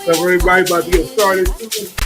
Everybody about to get started.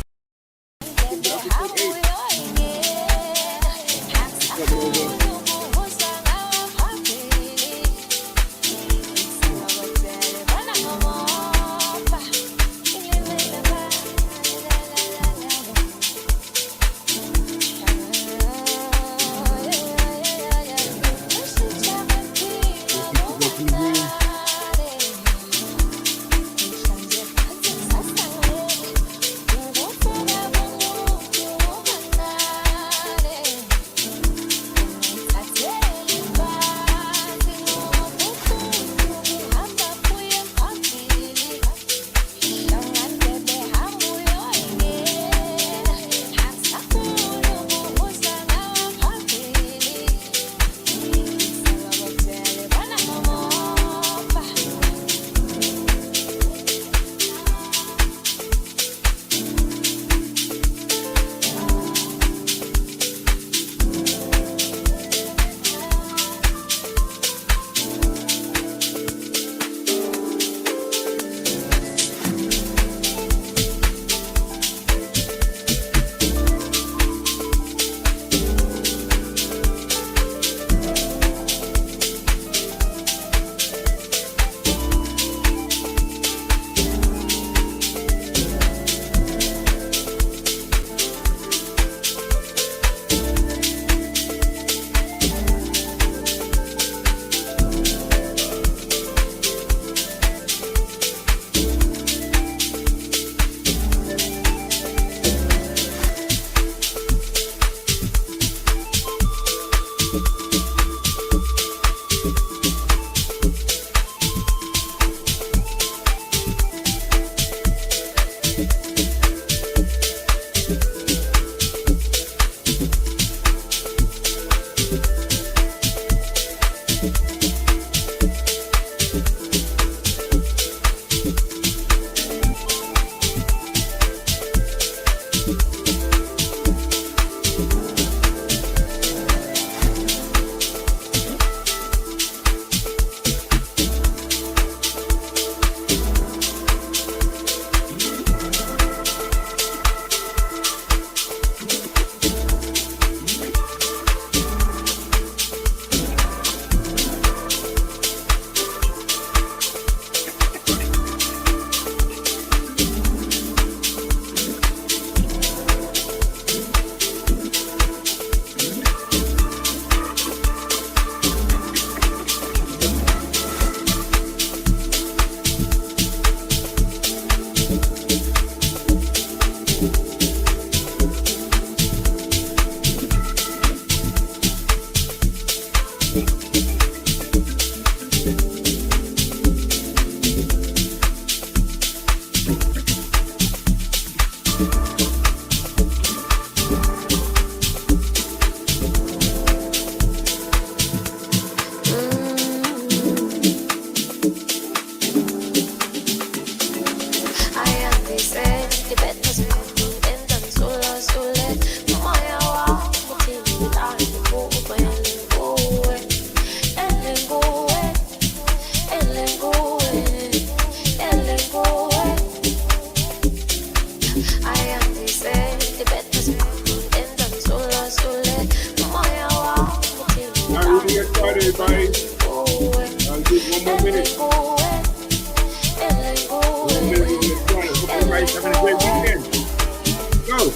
Having a great weekend. Go.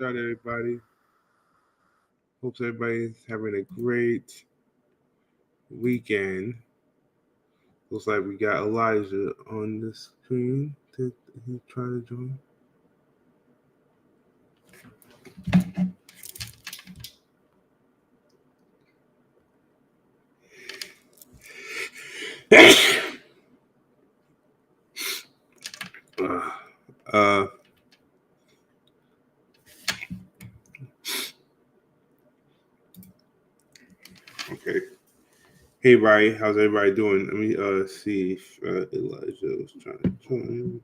Everybody. Hope everybody's having a great weekend. Looks like we got Elijah on the screen. Did he try to join? Okay. Hey, everybody. How's everybody doing? Let me see if Elijah was trying to join.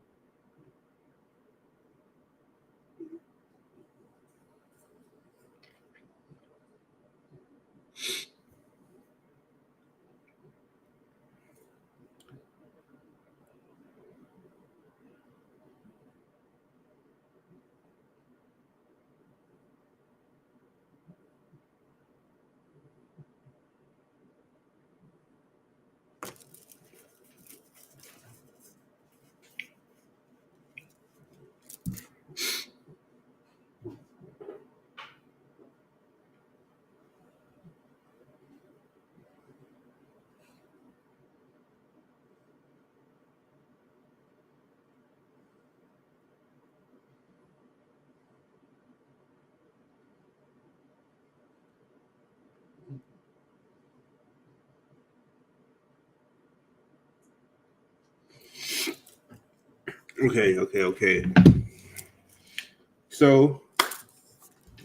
Okay. So,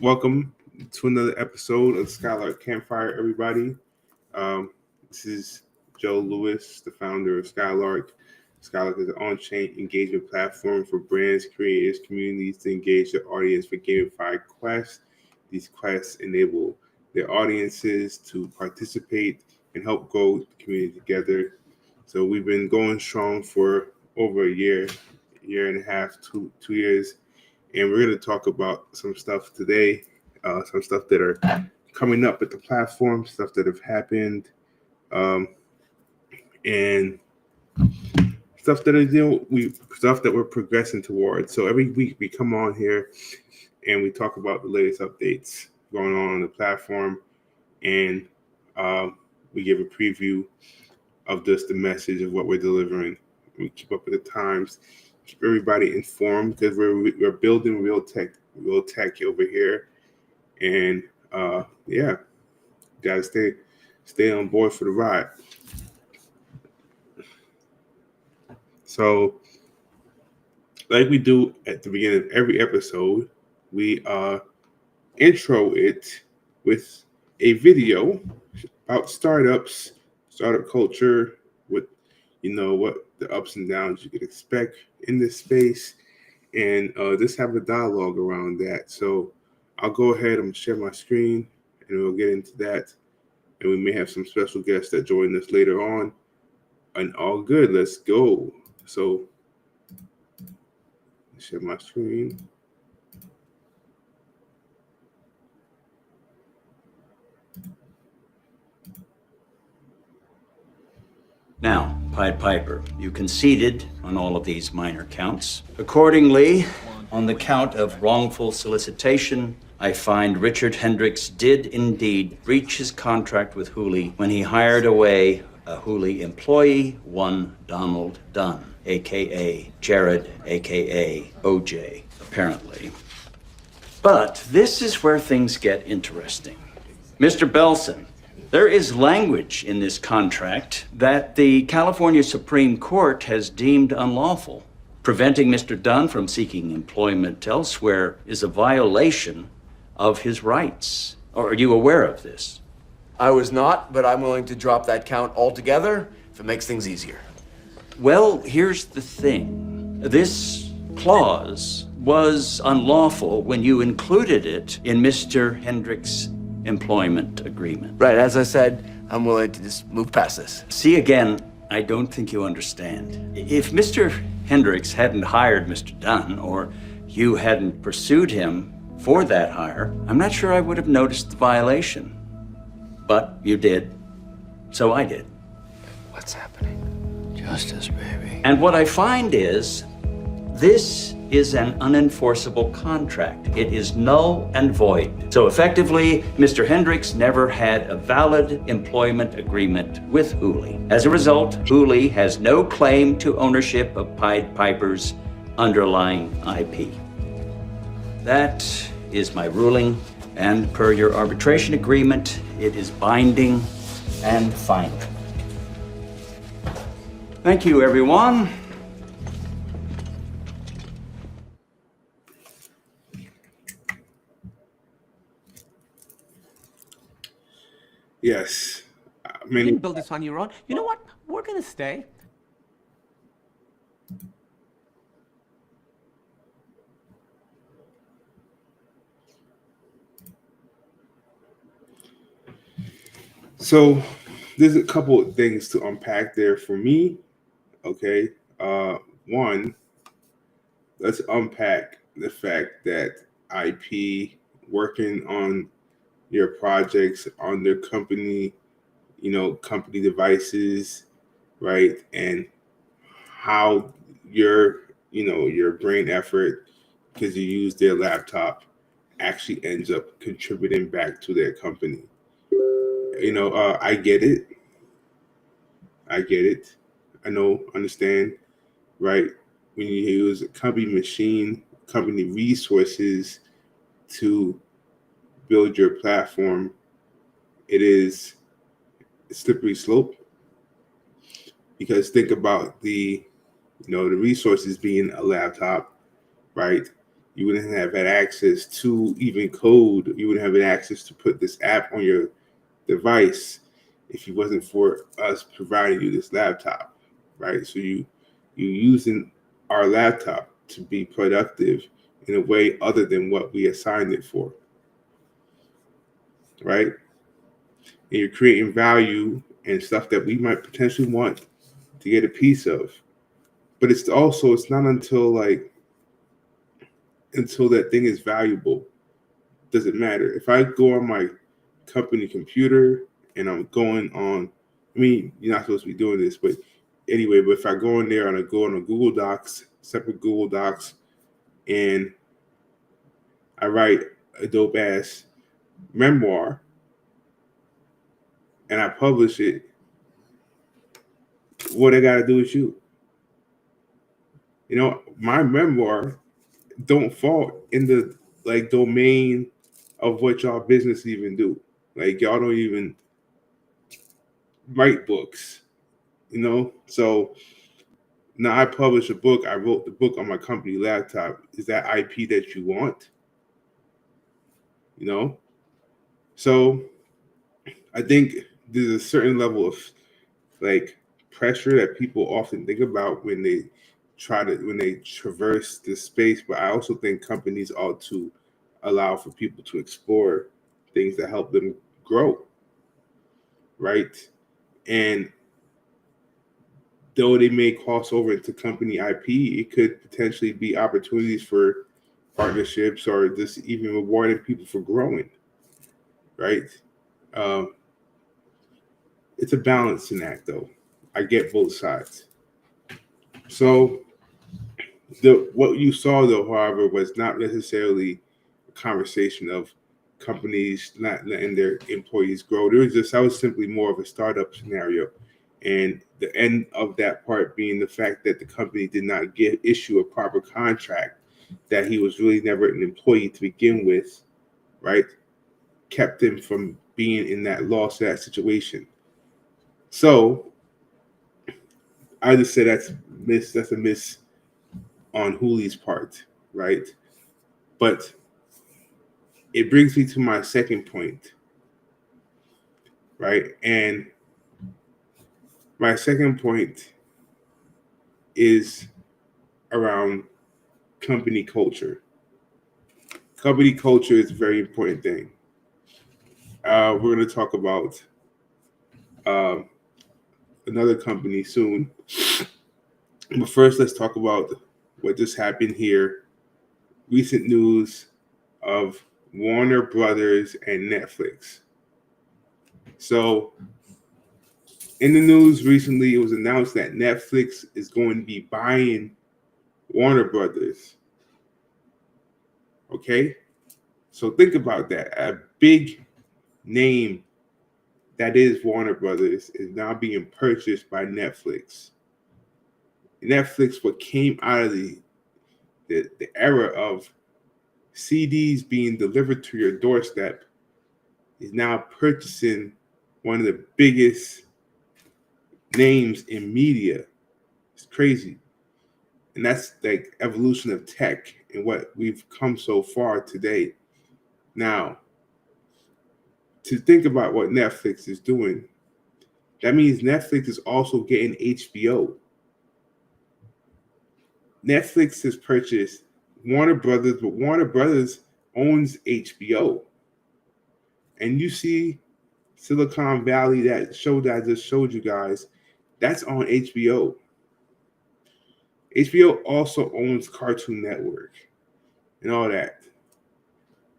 welcome to another episode of Skylark Campfire, everybody. This is Joe Lewis, the founder of Skylark. Skylark is an on-chain engagement platform for brands, creators, communities to engage their audience for gamified quests. These quests enable their audiences to participate and help grow the community together. So we've been going strong for over a year and a half, 2 years. And we're going to talk about some stuff today, some stuff that are coming up at the platform, stuff that have happened, and stuff that we're progressing towards. So every week we come on here and we talk about the latest updates going on the platform, and we give a preview of just the message of what we're delivering. We keep up with the times, keep everybody informed, because we're building real tech over here, and gotta stay on board for the ride. So, like we do at the beginning of every episode, we intro it with a video about startups, startup culture, what the ups and downs you could expect in this space, and just have a dialogue around that. So I'll go ahead and share my screen, and we'll get into that. And we may have some special guests that join us later on. And all good, let's go. So share my screen. Now, Pied Piper, you conceded on all of these minor counts. Accordingly, on the count of wrongful solicitation, I find Richard Hendricks did indeed breach his contract with Hooley when he hired away a Hooley employee, one Donald Dunn, a.k.a. Jared, a.k.a. OJ, apparently. But this is where things get interesting. Mr. Belson, there is language in this contract that the California Supreme Court has deemed unlawful. Preventing Mr. Dunn from seeking employment elsewhere is a violation of his rights. Are you aware of this? I was not, but I'm willing to drop that count altogether if it makes things easier. Well, here's the thing. This clause was unlawful when you included it in Mr. Hendricks' employment agreement. Right, as I said, I'm willing to just move past this. See, again, I don't think you understand. If Mr. Hendricks hadn't hired Mr. Dunn, or you hadn't pursued him for that hire, I'm not sure I would have noticed the violation. But you did, so I did. What's happening? Justice, baby. And what I find is, this is an unenforceable contract. It is null and void. So effectively, Mr. Hendricks never had a valid employment agreement with Hooley. As a result, Hooley has no claim to ownership of Pied Piper's underlying IP. That is my ruling, and per your arbitration agreement, it is binding and final. Thank you, everyone. Yes. You didn't build this on your own. You know what? We're gonna stay. So there's a couple of things to unpack there for me. Okay. One, let's unpack the fact that IP working on your projects on their company, company devices, right? And how your brain effort, because you use their laptop, actually ends up contributing back to their company. I get it. Understand, right? When you use company machine, company resources to build your platform, it is a slippery slope. Because think about the resources being a laptop, right? You wouldn't have had access to even code. You wouldn't have had access to put this app on your device if it wasn't for us providing you this laptop, right? So you're using our laptop to be productive in a way other than what we assigned it for, right? And you're creating value and stuff that we might potentially want to get a piece of. But it's not until that thing is valuable, does it matter. If I go on my company computer and I'm going on, you're not supposed to be doing this, but anyway, but if I go in there and I go on a Google Docs, separate Google Docs, and I write a dope ass memoir and I publish it, what I gotta do is shoot. My memoir don't fall in the domain of what y'all business even do. Y'all don't even write books, So now I publish a book. I wrote the book on my company laptop. Is that IP that you want? So I think there's a certain level of pressure that people often think about when they traverse this space. But I also think companies ought to allow for people to explore things that help them grow, right? And though they may cross over into company IP, it could potentially be opportunities for partnerships or just even rewarding people for growing, right? It's a balancing act, though. I get both sides. So what you saw, though, however, was not necessarily conversation of companies not letting their employees grow. That was simply more of a startup scenario. And the end of that part being the fact that the company did not issue a proper contract, that he was really never an employee to begin with, right? Kept him from being in that that situation. So I just say that's a miss on Hooley's part, right? But it brings me to my second point, right? And my second point is around company culture. Company culture is a very important thing. We're going to talk about another company soon. But first, let's talk about what just happened here. Recent news of Warner Brothers and Netflix. So, in the news recently, it was announced that Netflix is going to be buying Warner Brothers. Okay? So think about that. A big name that is Warner Brothers is now being purchased by Netflix. Netflix, what came out of the era of CDs being delivered to your doorstep, is now purchasing one of the biggest names in media. It's crazy. And that's like evolution of tech and what we've come so far today. Now, to think about what Netflix is doing, that means Netflix is also getting HBO. Netflix has purchased Warner Brothers, but Warner Brothers owns HBO. And you see Silicon Valley, that show that I just showed you guys, that's on HBO. HBO also owns Cartoon Network and all that.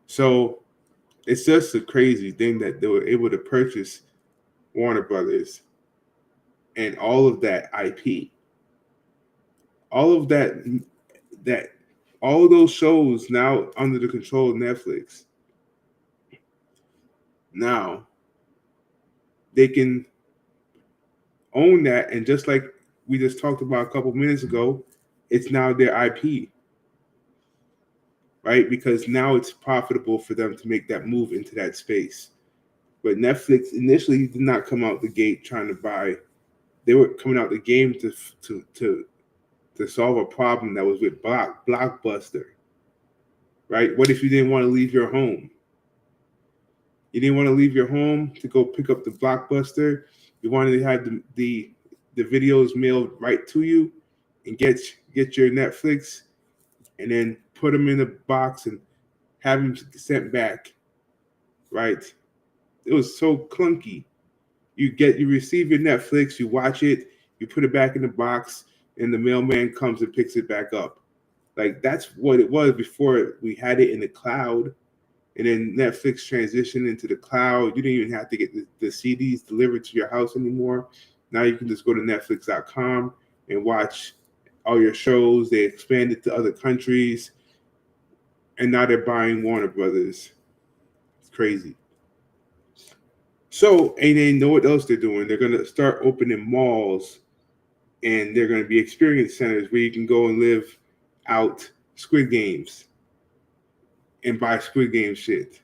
So it's just a crazy thing that they were able to purchase Warner Brothers and all of that IP. All of all of those shows now under the control of Netflix. Now they can own that, and just like we just talked about a couple minutes ago, it's now their IP, right? Because now it's profitable for them to make that move into that space. But Netflix initially did not come out the gate trying to buy. They were coming out the game to solve a problem that was with Blockbuster, right? What if you didn't want to leave your home? You didn't want to leave your home to go pick up the Blockbuster. You wanted to have the videos mailed right to you and get your Netflix and then put them in a box and have them sent back, right? It was so clunky. You receive your Netflix, you watch it, you put it back in the box, and the mailman comes and picks it back up. Like, that's what it was before we had it in the cloud. And then Netflix transitioned into the cloud. You didn't even have to get the CDs delivered to your house anymore. Now you can just go to Netflix.com and watch all your shows. They expanded to other countries. And now they're buying Warner Brothers. It's crazy. So, and they know what else they're doing. They're going to start opening malls. And they're going to be experience centers where you can go and live out Squid Games and buy Squid Game shit.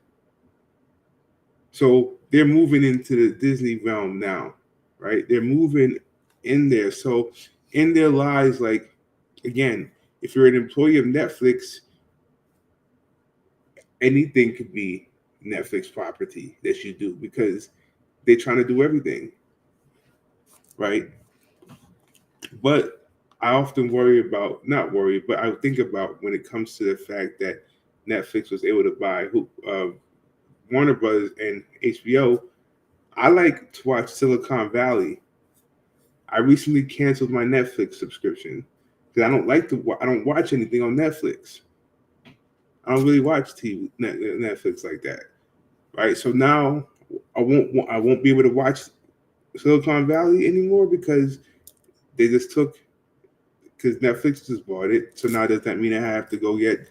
So they're moving into the Disney realm now, right? They're moving in there. So in their lives, like, again, if you're an employee of Netflix, anything could be Netflix property that you do because they're trying to do everything, right? But I often not worry, but I think about when it comes to the fact that Netflix was able to buy Warner Brothers and HBO. I like to watch Silicon Valley. I recently canceled my Netflix subscription because I don't watch anything on Netflix. I don't really watch Netflix like that, right? So now I won't be able to watch Silicon Valley anymore because Netflix just bought it. So now does that mean I have to go get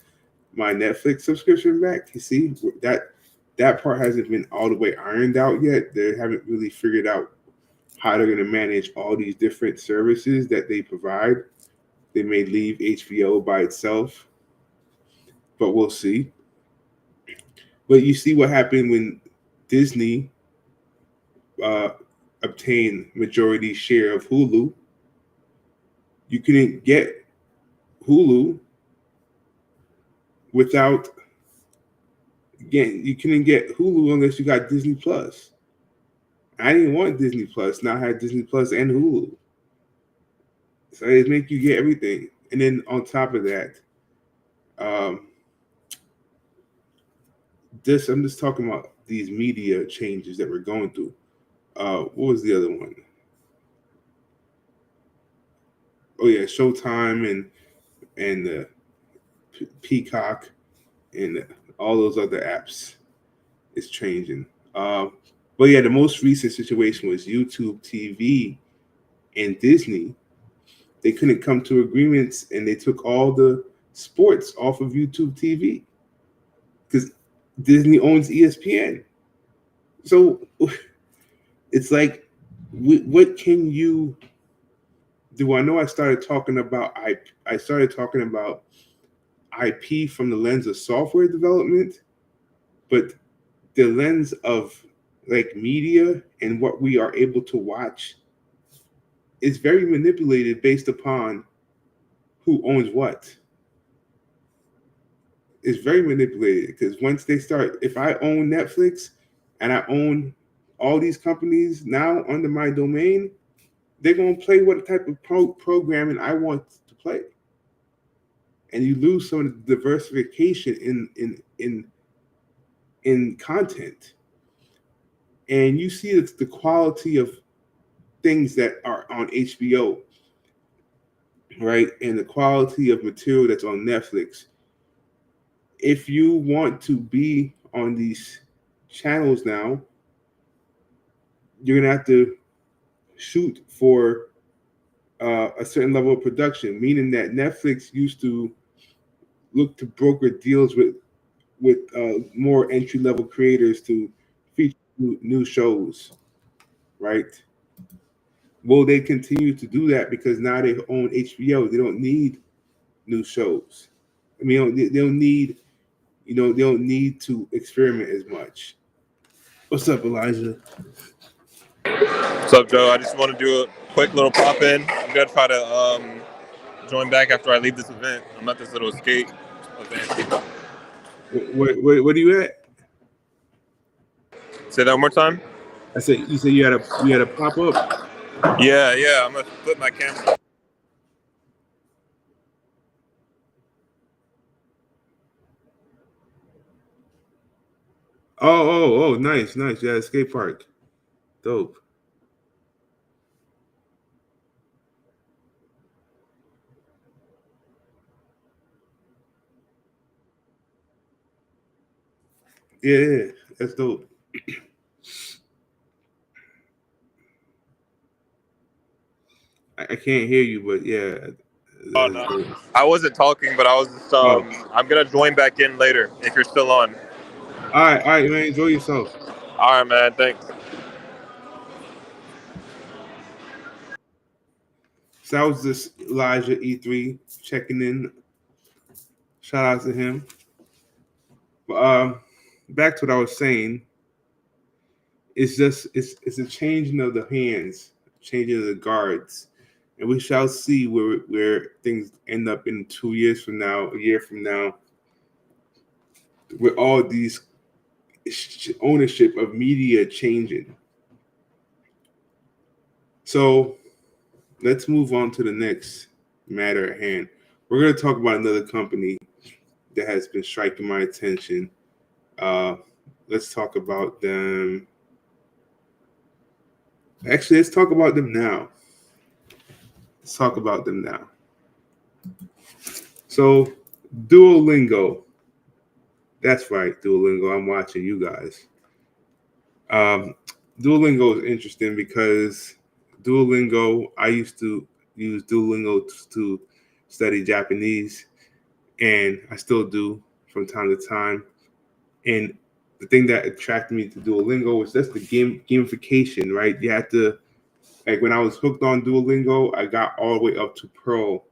my Netflix subscription back. You see that part hasn't been all the way ironed out yet. They haven't really figured out how they're going to manage all these different services that they provide. They may leave HBO by itself, but we'll see. But you see what happened when Disney obtained majority share of Hulu. You couldn't get Hulu without you couldn't get Hulu unless you got Disney Plus. I didn't want Disney Plus. Now I had Disney Plus and Hulu. So it make you get everything. And then on top of that, I'm just talking about these media changes that we're going through. What was the other one? Oh yeah, Showtime and Peacock and all those other apps is changing. But yeah, the most recent situation was YouTube TV and Disney. They couldn't come to agreements, and they took all the sports off of YouTube TV because Disney owns ESPN. So it's like, what can you do? I know I started talking about IP from the lens of software development, but the lens of like media and what we are able to watch is very manipulated based upon who owns what. It's very manipulated because once they start, if I own Netflix and I own all these companies now under my domain, they're going to play what type of programming I want to play. And you lose some of the diversification in content. And you see the quality of things that are on HBO, right? And the quality of material that's on Netflix. If you want to be on these channels now, you're going to have to shoot for a certain level of production, meaning that Netflix used to look to broker deals with more entry-level creators to feature new shows, right? Will they continue to do that because now they own HBO? They don't need new shows. I mean, they don't need, they don't need to experiment as much. What's up, Elijah? What's up, Joe? I just want to do a quick little pop in. I'm gonna try to join back after I leave this event. I'm at this little skate event. Where are you at? Say that one more time. I said you said you had a pop up. Yeah. I'm gonna flip my camera. Oh, nice. You had a skate park. Dope. Yeah, that's dope. I can't hear you, but yeah. Oh no, I wasn't talking, but I was just I'm gonna join back in later if you're still on. All right, man. Enjoy yourself. All right, man. Thanks. So that was this Elijah E3 checking in. Shout out to him. But back to what I was saying. It's a changing of the hands, changing of the guards, and we shall see where things end up in 2 years from now, a year from now, with all these ownership of media changing. So let's move on to the next matter at hand. We're going to talk about another company that has been striking my attention. Let's talk about them. Actually, let's talk about them now. So, Duolingo. That's right, Duolingo. I'm watching you guys. Duolingo is interesting because I used to use Duolingo to study Japanese, and I still do from time to time. And the thing that attracted me to Duolingo was just the gamification, right? You had to, like when I was hooked on Duolingo, I got all the way up to Pearl,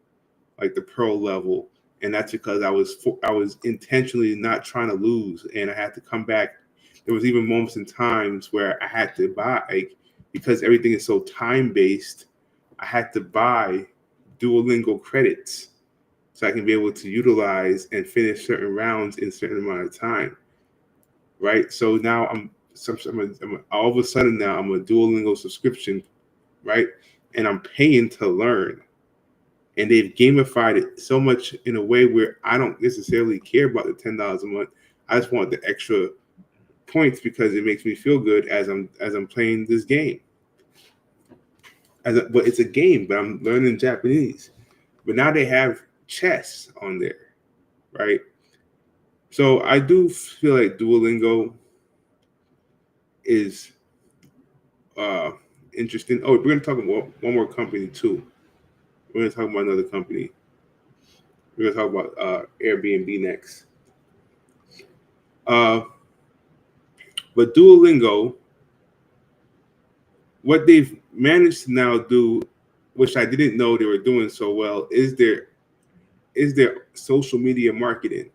like the Pearl level. And that's because I was intentionally not trying to lose, and I had to come back. There was even moments and times where I had to buy, like, because everything is so time-based, I had to buy Duolingo credits so I can be able to utilize and finish certain rounds in a certain amount of time, right? So now all of a sudden now I'm a Duolingo subscription, right? And I'm paying to learn. And they've gamified it so much in a way where I don't necessarily care about the $10 a month. I just want the extra points because it makes me feel good as I'm playing this game. But it's a game, but I'm learning Japanese. But now they have chess on there, right? So I do feel like Duolingo is interesting. Oh, we're going to talk about one more company too. We're going to talk about another company. We're going to talk about Airbnb next. But Duolingo, what they've managed to now do, which I didn't know they were doing so well, is their social media marketing.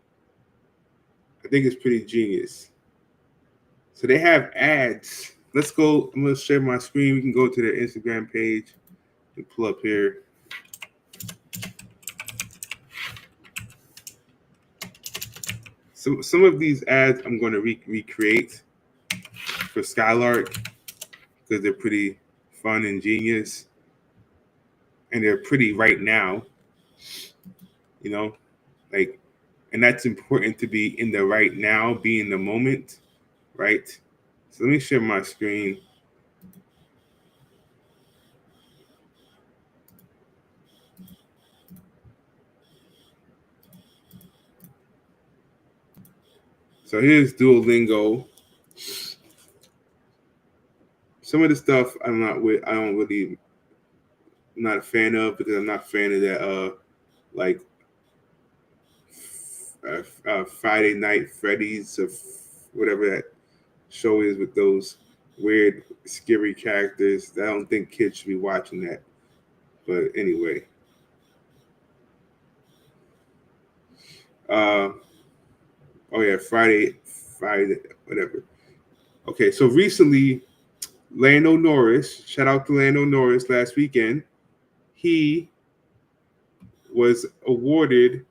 I think it's pretty genius. So they have ads. Let's go. I'm going to share my screen. We can go to their Instagram page and pull up here. Some of these ads I'm going to recreate for Skylark because they're pretty fun and genius, and they're pretty right now. You know, like, and that's important to be in the right now, be in the moment, right? So let me share my screen. So here's Duolingo. Some of the stuff I'm not a fan of because I'm not a fan of that like Friday Night Freddy's or whatever that show is with those weird scary characters. I don't think kids should be watching that. But anyway. Oh yeah, Friday, whatever. Okay, so recently Lando Norris, shout out to Lando Norris last weekend, he was awarded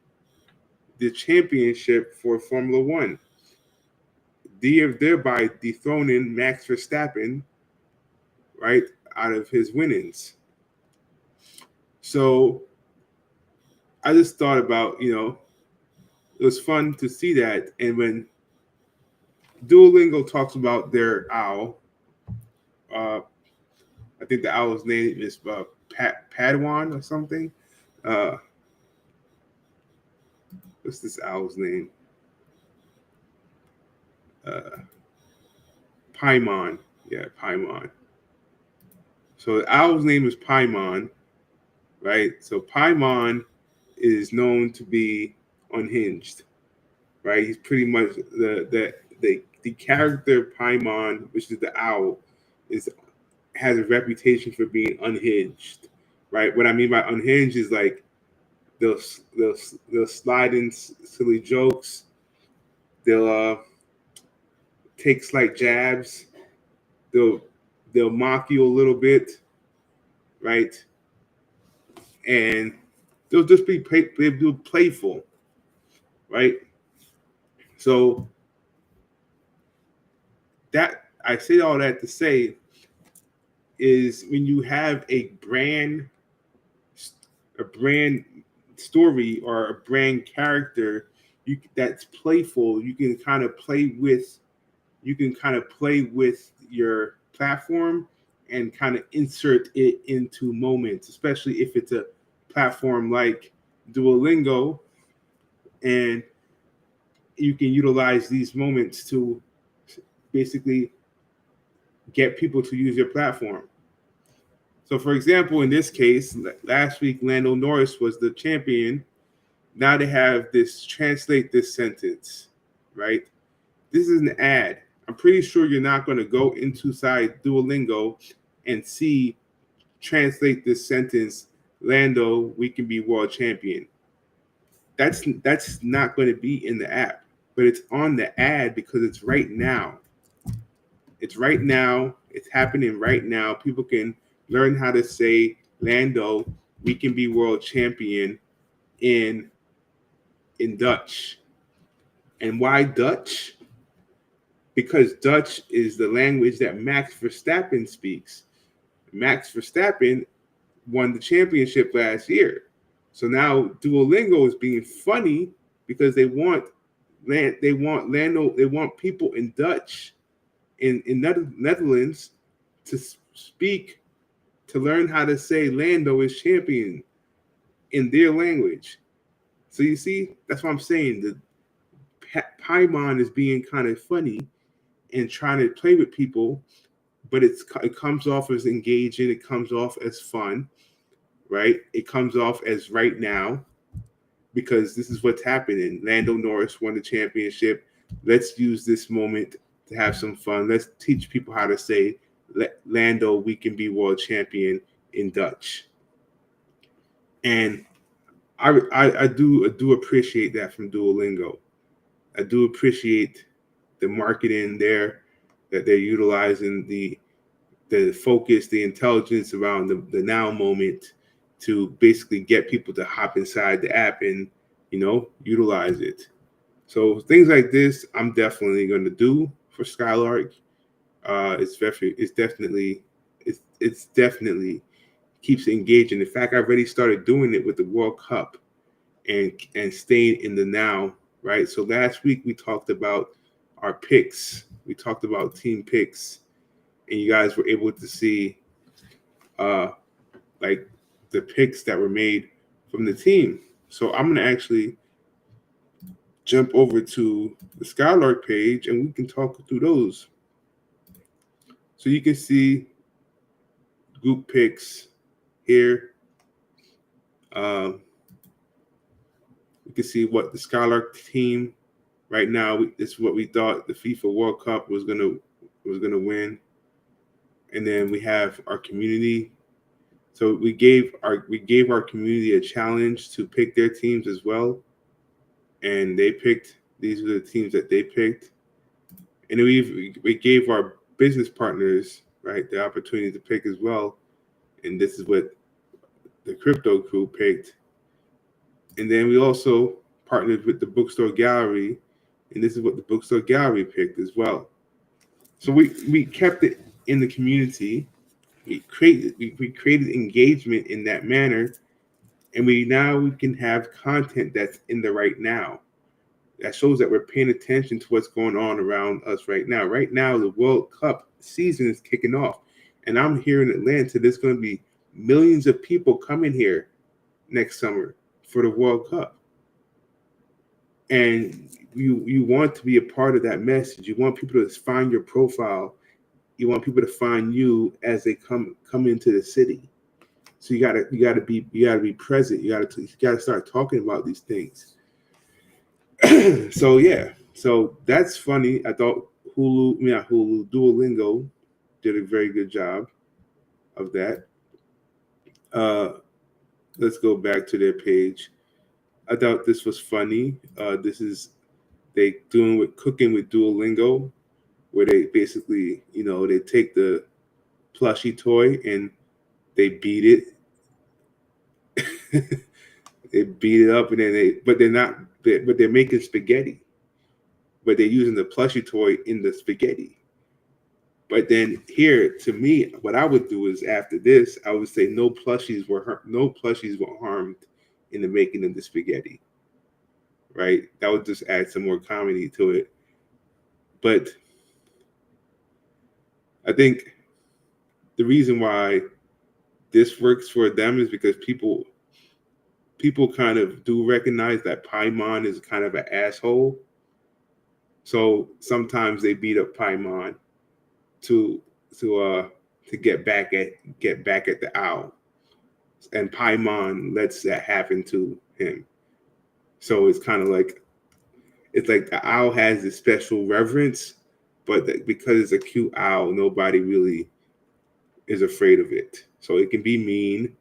the championship for Formula One, thereby dethroning Max Verstappen, right, out of his winnings. So I just thought about, it was fun to see that. And when Duolingo talks about their owl, I think the owl's name is Padawan or something. What's this owl's name? Paimon. Yeah, Paimon. So the owl's name is Paimon, right? So Paimon is known to be unhinged, right? He's pretty much the character Paimon, which is the owl, has a reputation for being unhinged, right? What I mean by unhinged is like they'll slide in silly jokes. They'll take slight jabs. They'll mock you a little bit, right? And they'll just be playful, right? So that I say all that to say is when you have a brand story or a brand character that's playful, you can kind of play with your platform and kind of insert it into moments, especially if it's a platform like Duolingo, and you can utilize these moments to basically get people to use your platform. So, for example, in this case, last week, Lando Norris was the champion, Now they have this translate this sentence, right? This is an ad. I'm pretty sure you're not going to go inside Duolingo and see translate this sentence, Lando, we can be world champion. That's not going to be in the app, but it's on the ad because it's right now. It's right now. It's happening right now. People can learn how to say Lando, we can be world champion in Dutch. And why Dutch? Because Dutch is the language that Max Verstappen speaks. Max Verstappen won the championship last year. So now Duolingo is being funny because they want Lando, they want people in Dutch in Netherlands to speak, to learn how to say Lando is champion in their language. So you see, that's what I'm saying. The Paimon is being kind of funny and trying to play with people, but it comes off as engaging. It comes off as fun, right? It comes off as right now because this is what's happening. Lando Norris won the championship. Let's use this moment to have some fun. Let's teach people how to say, Lando, we can be world champion in Dutch. And I do appreciate that from Duolingo. I do appreciate the marketing there, that they're utilizing the focus, the intelligence around the now moment to basically get people to hop inside the app and, utilize it. So things like this, I'm definitely going to do for Skylark. It's definitely keeps engaging. In fact, I've already started doing it with the World Cup and staying in the now, right? So last week we talked about our picks. We talked about team picks, and you guys were able to see like the picks that were made from the team. So I'm gonna actually jump over to the Skylark page and we can talk through those. So you can see group picks here. You can see what the Skylark team right now. This is what we thought the FIFA World Cup was gonna win, and then we have our community. So we gave our community a challenge to pick their teams as well, and they picked. These were the teams that they picked, and then we gave our business partners, right, the opportunity to pick as well, and this is what the crypto crew picked. And then we also partnered with the bookstore gallery, and this is what the bookstore gallery picked as well. So we kept it in the community. We created engagement in that manner, and we can have content that's in the right now. That shows that we're paying attention to what's going on around us right now. Right now, the World Cup season is kicking off, and I'm here in Atlanta. There's going to be millions of people coming here next summer for the World Cup. And you want to be a part of that message. You want people to find your profile. You want people to find you as they come into the city. So you gotta be present. You gotta start talking about these things. So that's funny. I thought Duolingo did a very good job of that. Let's go back to their page. I thought this was funny. This is they doing with cooking with Duolingo, where they basically, they take the plushie toy and they beat it. They beat it up, and then they're making spaghetti, but they're using the plushie toy in the spaghetti. But then here, to me, what I would do is after this, I would say no plushies were harmed in the making of the spaghetti. Right? That would just add some more comedy to it. But I think the reason why this works for them is because people kind of do recognize that Paimon is kind of an asshole. So sometimes they beat up Paimon to get back at the owl, and Paimon lets that happen to him. So it's kind of like the owl has this special reverence, but because it's a cute owl, nobody really is afraid of it. So it can be mean,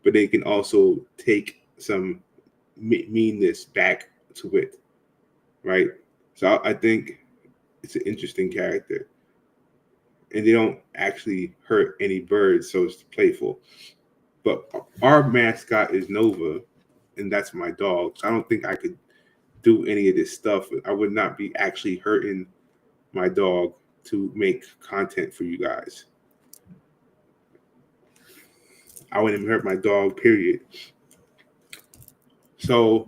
but they can also take some meanness back to it, right? So I think it's an interesting character, and they don't actually hurt any birds, so it's playful. But our mascot is Nova, and that's my dog. So I don't think I could do any of this stuff. I would not be actually hurting my dog to make content for you guys. I wouldn't hurt my dog, period. So,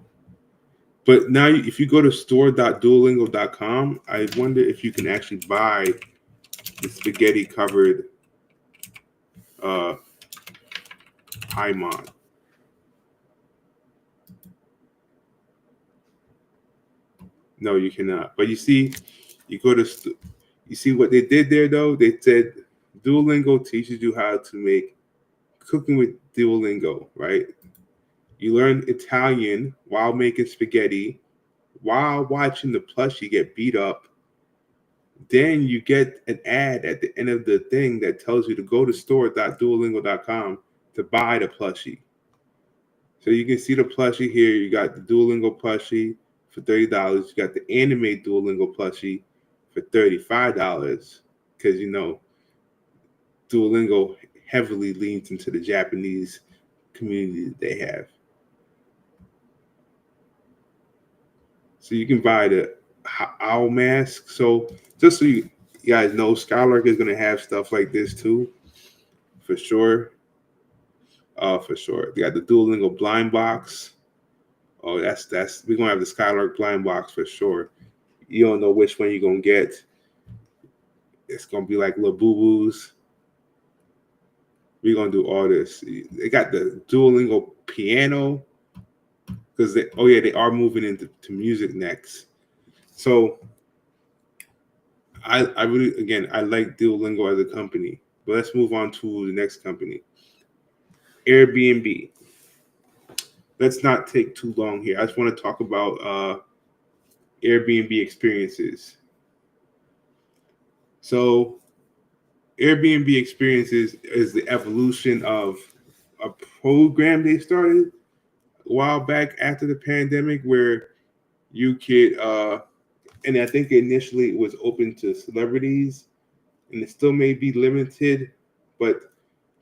but now if you go to store.duolingo.com, I wonder if you can actually buy the spaghetti covered Paimon. No, you cannot. But you see, you go to, you see what they did there though? They said Duolingo teaches you how to make cooking with Duolingo, right? You learn Italian while making spaghetti, while watching the plushie get beat up. Then you get an ad at the end of the thing that tells you to go to store.duolingo.com to buy the plushie. So you can see the plushie here. You got the Duolingo plushie for $30. You got the anime Duolingo plushie for $35 because, you know, Duolingo heavily leans into the Japanese community that they have. So you can buy the owl mask. So just so you guys know, Skylark is going to have stuff like this too, for sure. For sure. They got the Duolingo blind box. Oh, that's we're gonna have the Skylark blind box for sure. You don't know which one you're gonna get. It's gonna be like little boo-boos. We're gonna do all this. They got the Duolingo piano because they are moving into music next. So I really, again, I like Duolingo as a company. But let's move on to the next company, Airbnb. Let's not take too long here. I just want to talk about Airbnb experiences. So Airbnb experiences is the evolution of a program they started a while back after the pandemic where you could, and I think initially it was open to celebrities and it still may be limited, but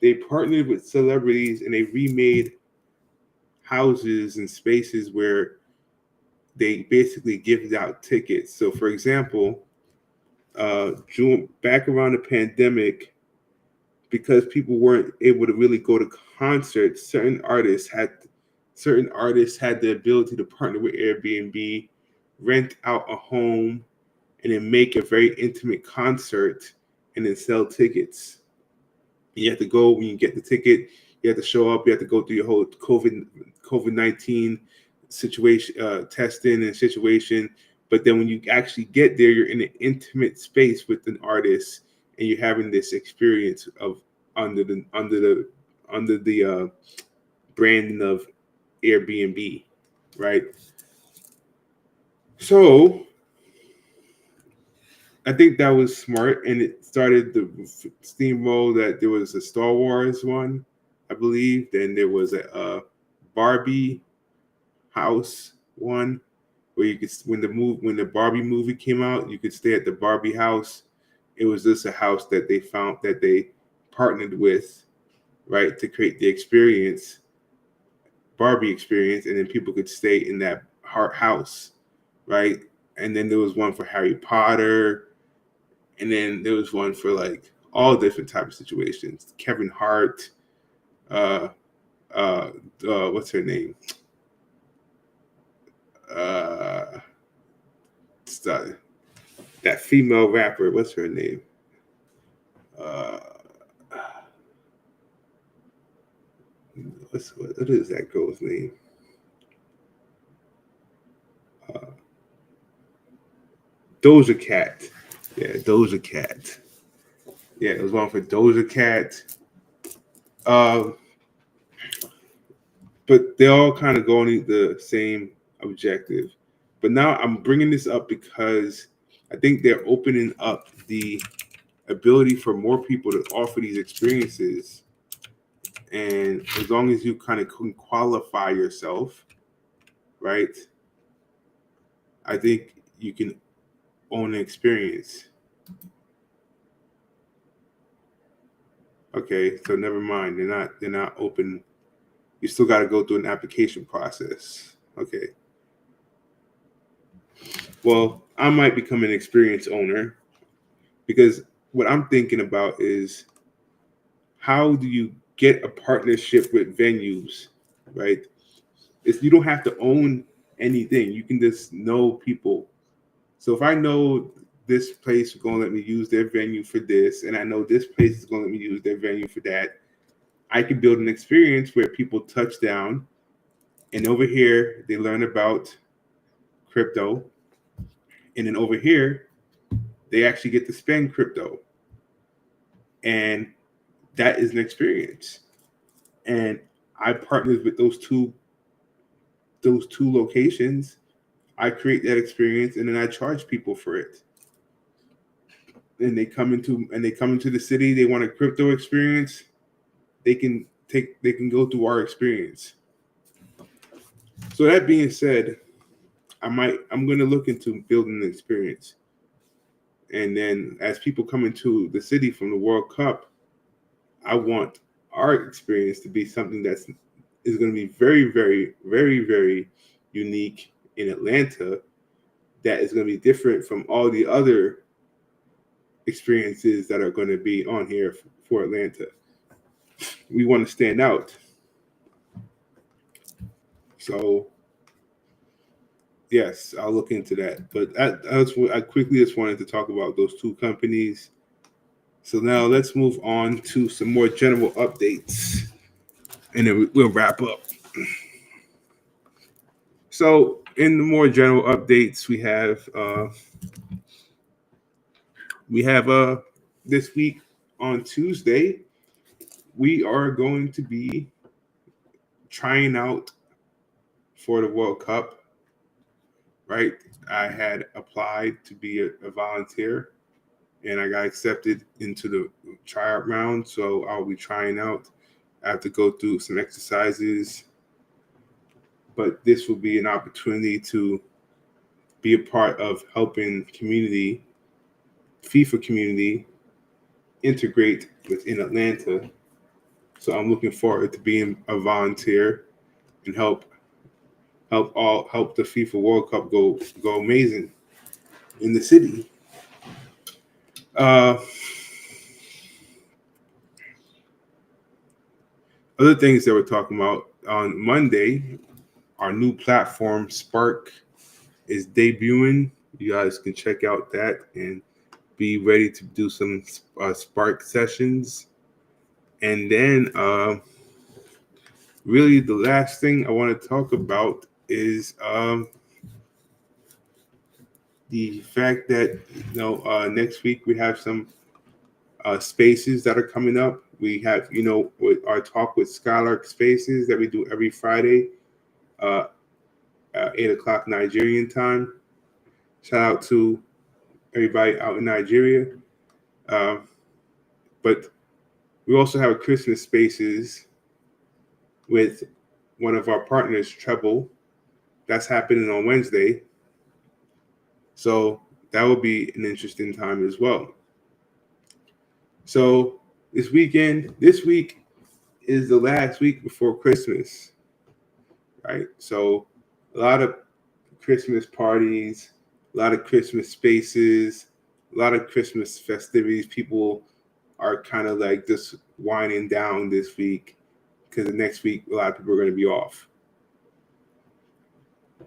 they partnered with celebrities and they remade houses and spaces where they basically gifted out tickets. So for example, back around the pandemic, because people weren't able to really go to concerts, certain artists had the ability to partner with Airbnb, rent out a home, and then make a very intimate concert and then sell tickets. You have to go when you get the ticket. You have to show up. You have to go through your whole COVID-19 situation, testing and situation. But then when you actually get there, you're in an intimate space with an artist, and you're having this experience of under the branding of Airbnb, right? So I think that was smart, and it started the steamroll that there was a Star Wars one, I believe. Then there was a Barbie house one where you could, when the Barbie movie came out, you could stay at the Barbie house. It was just a house that they found that they partnered with, right, to create the experience, Barbie experience, and then people could stay in that house, right? And then there was one for Harry Potter, and then there was one for like all different types of situations. Kevin Hart, what's her name? That female rapper, what's her name? What is that girl's name? Doja Cat. Yeah, Doja Cat. Yeah, it was one for Doja Cat. But they all kind of go in the same objective. But now I'm bringing this up because I think they're opening up the ability for more people to offer these experiences. And as long as you kind of can qualify yourself, right, I think you can own an experience. Okay, so never mind. They're not open. You still got to go through an application process. Okay. Well, I might become an experience owner because what I'm thinking about is how do you get a partnership with venues, right? You don't have to own anything. You can just know people. So if I know this place is going to let me use their venue for this, and I know this place is going to let me use their venue for that, I can build an experience where people touch down, and over here they learn about crypto, and then over here they actually get to spend crypto, and that is an experience. And I partnered with those two locations. I create that experience, and then I charge people for it. And they come into the city. They want a crypto experience. They can go through our experience. So that being said, I'm going to look into building an experience. And then as people come into the city from the World Cup, I want our experience to be something is going to be very, very, very, very unique in Atlanta. That is going to be different from all the other experiences that are going to be on here for Atlanta. We want to stand out. So, yes, I'll look into that. But I quickly just wanted to talk about those two companies. So now let's move on to some more general updates, and then we'll wrap up. So in the more general updates, we have this week on Tuesday, we are going to be trying out for the World Cup, right? I had applied to be a volunteer, and I got accepted into the tryout round, so I'll be trying out. I have to go through some exercises, but this will be an opportunity to be a part of helping FIFA community, integrate within Atlanta. So I'm looking forward to being a volunteer and help the FIFA World Cup go amazing in the city. Other things that we're talking about on Monday, our new platform Spark is debuting. You guys can check out that and be ready to do some Spark sessions. And then really the last thing I want to talk about is the fact that next week we have some spaces that are coming up. We have with our talk with Skylark spaces that we do every Friday, 8:00 Nigerian time. Shout out to everybody out in Nigeria. But we also have a Christmas spaces with one of our partners, Treble. That's happening on Wednesday. So that will be an interesting time as well. So this week is the last week before Christmas, right? So a lot of Christmas parties, a lot of Christmas spaces, a lot of Christmas festivities. People are kind of like just winding down this week because the next week a lot of people are going to be off.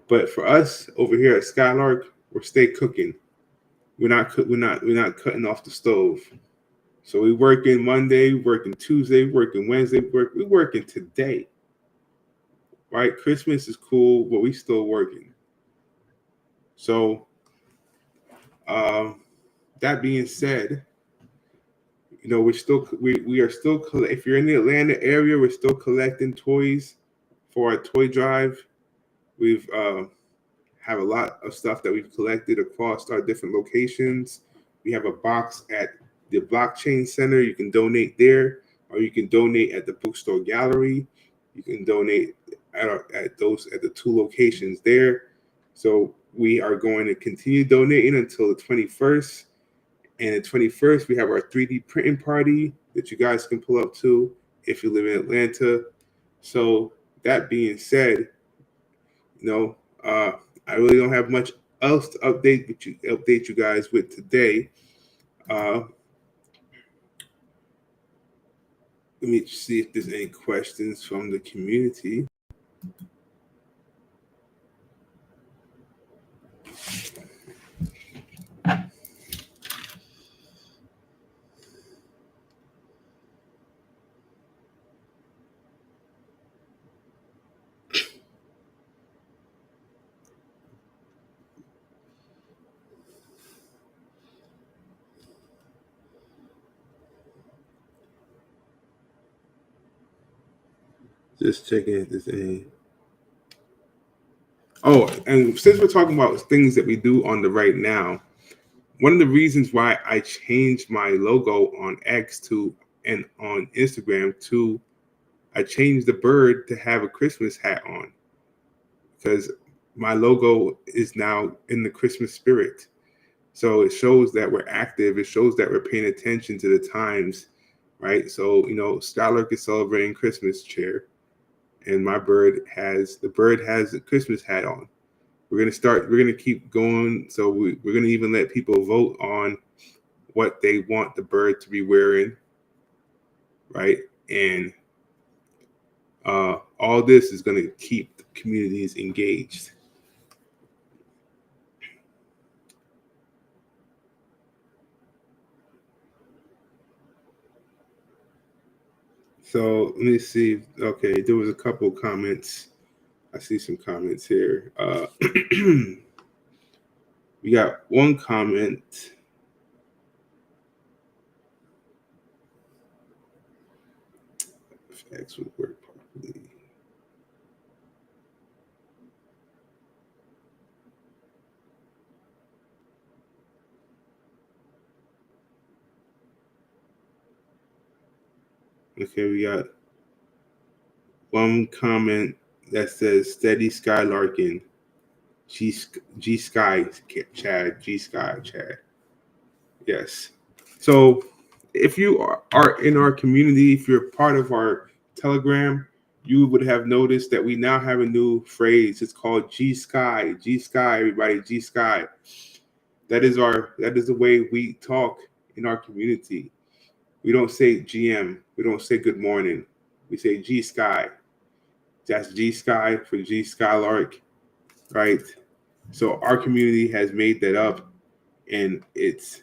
But for us over here at Skylark, we're stay cooking. We're not cutting off the stove. So we working Monday, working Tuesday, working Wednesday, we're working today. Right? Christmas is cool, but we still working. So that being said, we are still if you're in the Atlanta area, we're still collecting toys for our toy drive. We've have a lot of stuff that we've collected across our different locations. We have a box at the Blockchain Center. You can donate there, or you can donate at the Bookstore Gallery. You can donate at the two locations there. So we are going to continue donating until the 21st. And the 21st, we have our 3D printing party that you guys can pull up to if you live in Atlanta. So that being said, I really don't have much else to update you guys with today. Let me see if there's any questions from the community. Just checking if there's any. Oh, and since we're talking about things that we do on the right now, one of the reasons why I changed my logo on X and on Instagram I changed the bird to have a Christmas hat on, because my logo is now in the Christmas spirit. So it shows that we're active. It shows that we're paying attention to the times, right? So, Skylark is celebrating Christmas cheer, and the bird has a Christmas hat on. We're going to keep going. So we're going to even let people vote on what they want the bird to be wearing, right? And all this is going to keep the communities engaged. So let me see. Okay, there was a couple comments. I see some comments here. We got one comment. If X would work properly. Okay, we got one comment that says "Steady Skylarkin." G Sky Chad. G Sky Chad. Yes. So if you are in our community, if you're part of our Telegram, you would have noticed that we now have a new phrase. It's called G Sky. G Sky, everybody. G Sky. That is the way we talk in our community. We don't say GM. We don't say good morning. We say G Sky. That's G Sky for G Skylark, right? So our community has made that up, and it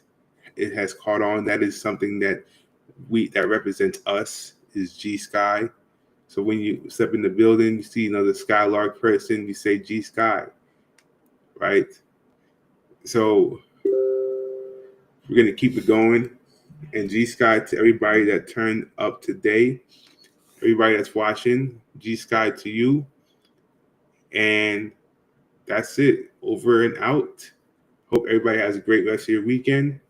has caught on. That is something that represents us, is G Sky. So when you step in the building, you see another Skylark person, you say G Sky, right? So we're gonna keep it going. And G Sky to everybody that turned up today, everybody that's watching, G Sky to you. And that's it. Over and out. Hope everybody has a great rest of your weekend.